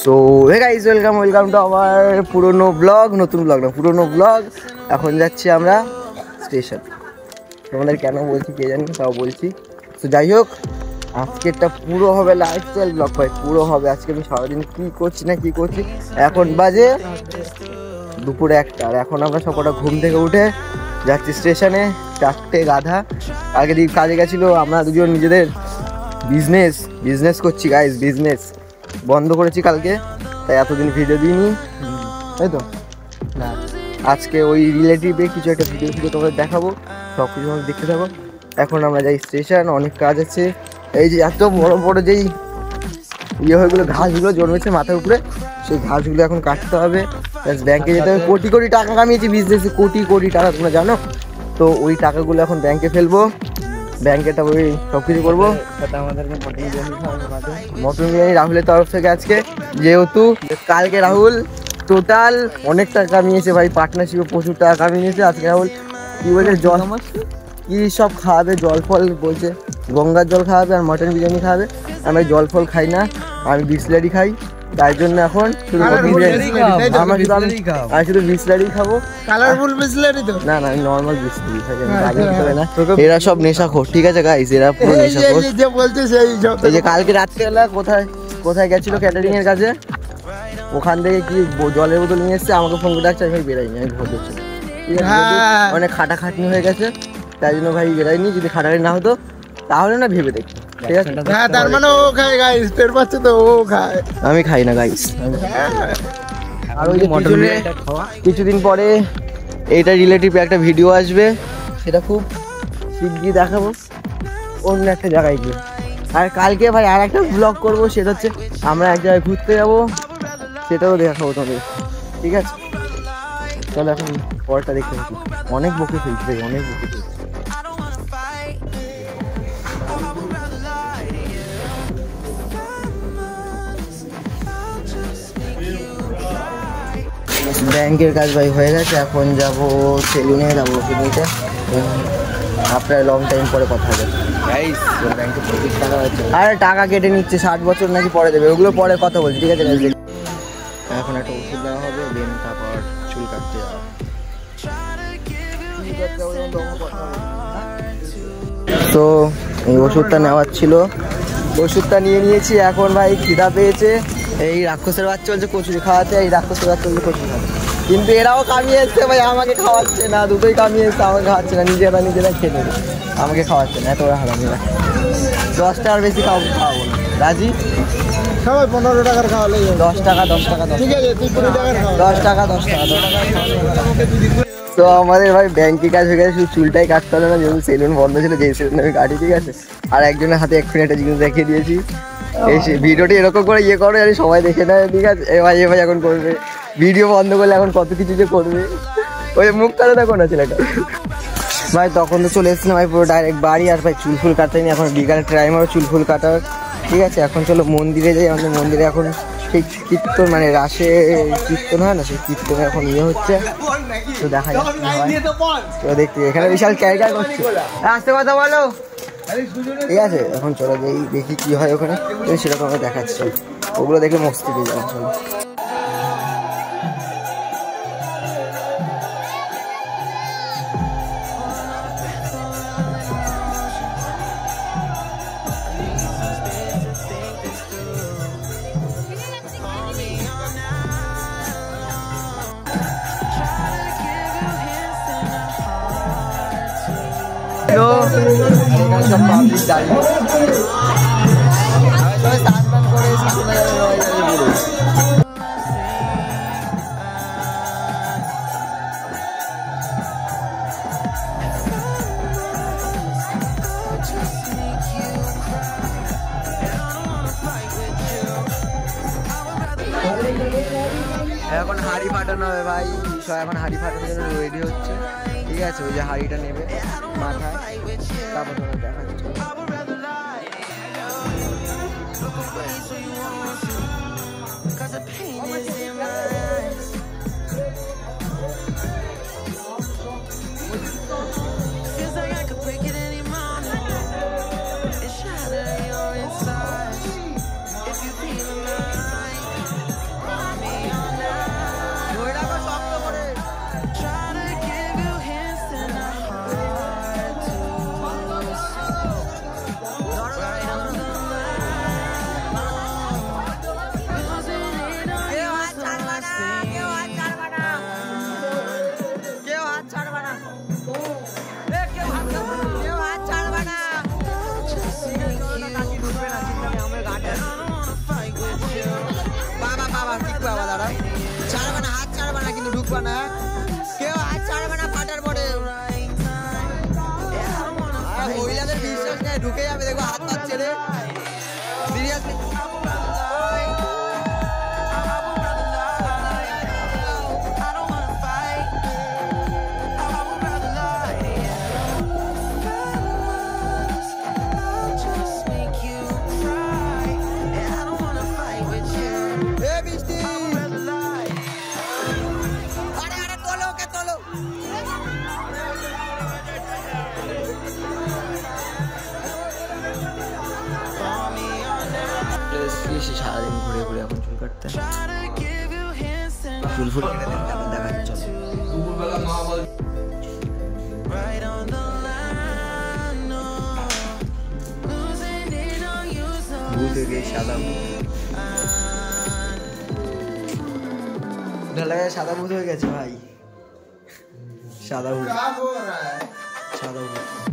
So hey guys, welcome to our পুরনো blog, নতুন blog না পুরনো ব্লগ। এখন যাচ্ছি আমরা স্টেশন। তোমাদের কেন বলছি কে জানি, তাও বলছি। তো যাই হোক, আজকেরটা পুরো হবে লাইফস্টাইল ব্লগ ভাই, পুরো হবে। আজকে আমি সারাদিন কী করছি না কী করছি। এখন বাজে দুপুরে 1টা, আর এখন আমরা সকালটা ঘুম থেকে উঠে যাচ্ছি স্টেশনে। 4টে গাধা আগে দিন কাজে গেছিলো, আমরা দুজন নিজেদের বিজনেস করছি গাইস। বিজনেস বন্ধ করেছি কালকে, তাই এতদিন ভিডিও দিইনি, তাই তো না। আজকে ওই রিলেটিভে কিছু একটা ভিডিও তোমাদের দেখাবো, সব কিছু আমাকে দেখতে থাকো। এখন আমরা যাই স্টেশন, অনেক কাজ আছে। এই যে এত বড় বড় যেই হয়েগুলো ঘাসগুলো জন্মেছে মাথার উপরে, সেই ঘাসগুলো এখন কাটতে হবে। ব্যাংকে যেতে হবে। কোটি কোটি টাকা কামিয়েছি বিজনেসে, কোটি কোটি টাকা, তোমরা জানো তো। ওই টাকাগুলো এখন ব্যাংকে ফেলবো, ব্যাংকেটা ওই সব কিছু করবো। মটন বিরিয়ানি রাহুলের তরফ থেকে আজকে, যেহেতু কালকে রাহুল টোটাল অনেক টাকা কামিয়েছে ভাই, পার্টনারশিপে প্রচুর টাকা কামিয়ে নিয়েছে। আজকে রাহুল কী বলছে, জল কী সব খাওয়াবে, জল ফল বলছে, গঙ্গার জল খাওয়াবে আর মটন বিরিয়ানি খাওয়াবে। আমি জল ফল খাই না, আমি বিসলারি খাই, তাই জন্য এখন শুধু শুধু বিসলারি খাবো। কালারফুল বিসলারি তো না, আমি নর্মাল বিসলারি খাই, না। এরা সব নেশাখোর, ঠিক আছে গাইস, এরা পুরো নেশাখোর। এই যে কালকে রাত্রেবেলা কোথায় গেছিল ক্যাটারিং এর কাছে, ওখান থেকে কি জলের বোতল নিয়ে এসছে, আমাকে ফোন করে ডাকছে, আমি বেরাইনি, আমি ঘর দেখছি। অনেক খাটাখাটনি হয়ে গেছে, তাই জন্য ভাই বেরাইনি। যদি খাটাখাটনি না হতো তাহলে না ভেবে দেখি, ঠিক আছে। হ্যাঁ, তার মানে ও খায় গাইস, টের পাচ্ছে তো, ও খায়, আমি খাই না গাইস। আর ওই যে পিছনে কিছুদিন পরে এইটা রিলেটিভ একটা ভিডিও আসবে, সেটা খুব শিগগিরই দেখাবো অন্য একটা জায়গায় গিয়ে। আর কালকে ভাই আর একটা ব্লগ করবো, সেটা হচ্ছে আমরা এক জায়গায় ঘুরতে যাবো, সেটাও দেখাবো তোমাদের, ঠিক আছে। চলো এখন পরটা দেখতে থাকি। অনেক বকে ফেলছি ভাই, অনেক বকে ফেলছি। ব্যাংকের কাজ ভাই হয়ে গেছে, এখন যাবো সেলুনে, যাবো ওষুধ নিতে। আপনার লং টাইম পরে কথা হবে। ব্যাংকে 25 টাকা আছে, আর টাকা কেটে নিচ্ছে, 60 বছর নাকি পরে দেবে, ওগুলো পরে কথা বলছি, ঠিক আছে। এখন একটা ওষুধ দেওয়া হবে, দেন তারপর চুল কাটতে যাওয়া। তো এই ওষুধটা নেওয়ার ছিল, ওষুধটা নিয়ে নিয়েছি। এখন ভাই খিদা পেয়েছে, এই রাক্ষসের বাচ্চা বলছে কচুরি খাওয়াতে, এই রাক্ষসের বাচ্চা বলছে কচুরি খাওয়াতে, কিন্তু এরাও কামিয়ে এসছে ভাই, আমাকে খাওয়াচ্ছে না। দুটোই কামিয়ে এসছে, আমাকে খাওয়াচ্ছে না, নিজেরা খেয়ে নেবে, আমাকে খাওয়াচ্ছে না। এত হারামিরা, 10 টাকার বেশি খাওয়াবো না। রাজি সবাই 15 টাকার খাওয়ালে 10 টাকা, ঠিক আছে, 10 টাকা। তো আমাদের ভাই ব্যাংকে কাজ হয়ে গেছে, শুধু চুলটাই কাটতে হবে না, যেহেতু সেলুন বন্ধ ছিল, যেই সেলুনে আমি কাটি, ঠিক আছে। আর একজনের হাতে এক্ষুনি একটা জিনিস দেখিয়ে দিয়েছি, এই ভিডিওটি এরকম করে করে জানি সবাই দেখে নেয়, ঠিক আছে। এ ভাই এখন করবে ভিডিও বন্ধ করলে, এখন কত কিছু যে করবে। ওই মুখটা দেখো না ছেলেটা ভাই, তখন তো চলে এসেছিলাম ভাই পুরো ডাইরেক্ট বাড়ি। আর ভাই চুল ফুল কাটতে নি, এখন বিকালে টাইম হবে চুল ফুল কাটার, ঠিক আছে। এখন চলো মন্দিরে যাই, আমাদের মন্দিরে এখন ঠিক কীর্তন, মানে রাসে কীর্তন হয় না, সেই কীর্তনে এখন হচ্ছে। তো দেখা যাক তো দেখতে, এখানে বিশাল ক্যারিকার করছে, আসতে কথা বলো, ঠিক আছে। এখন চলো দেখি কি হয় ওখানে, সেরকম আমরা দেখাচ্ছি, ওগুলো দেখে মস্তি পেয়ে যাবো। চলো সব পাবলিক দাঁড়িয়ে স্নান টান করে চলে যাবে। এখন হাঁড়ি ফাটানো হবে ভাই, সব এখন হাঁড়ি ফাটানোর জন্য রেডি হচ্ছে, ঠিক আছে। ওই যে হাঁড়িটা নেবে মাথায়, তারপর তোমার দেখাচ্ছে। উঠবা না, কেউ হাত ছাড়বে না ফাটার পরে। মহিলাদের বিশ্বাস নেই, ঢুকে যাবে দেখো হাত হাত ছেড়ে। সিরিয়াসলি সারাদিন ঘুরে ঘুরে এখন চুল কাটতে, চুল ফুল কেটে দেন, তারপর দেখা যাচ্ছে। ভূত হয়ে গিয়ে সাদা ঢালায় সাদা ভূত হয়ে গেছে ভাই, সাদা ভূত, সাদা ভূত।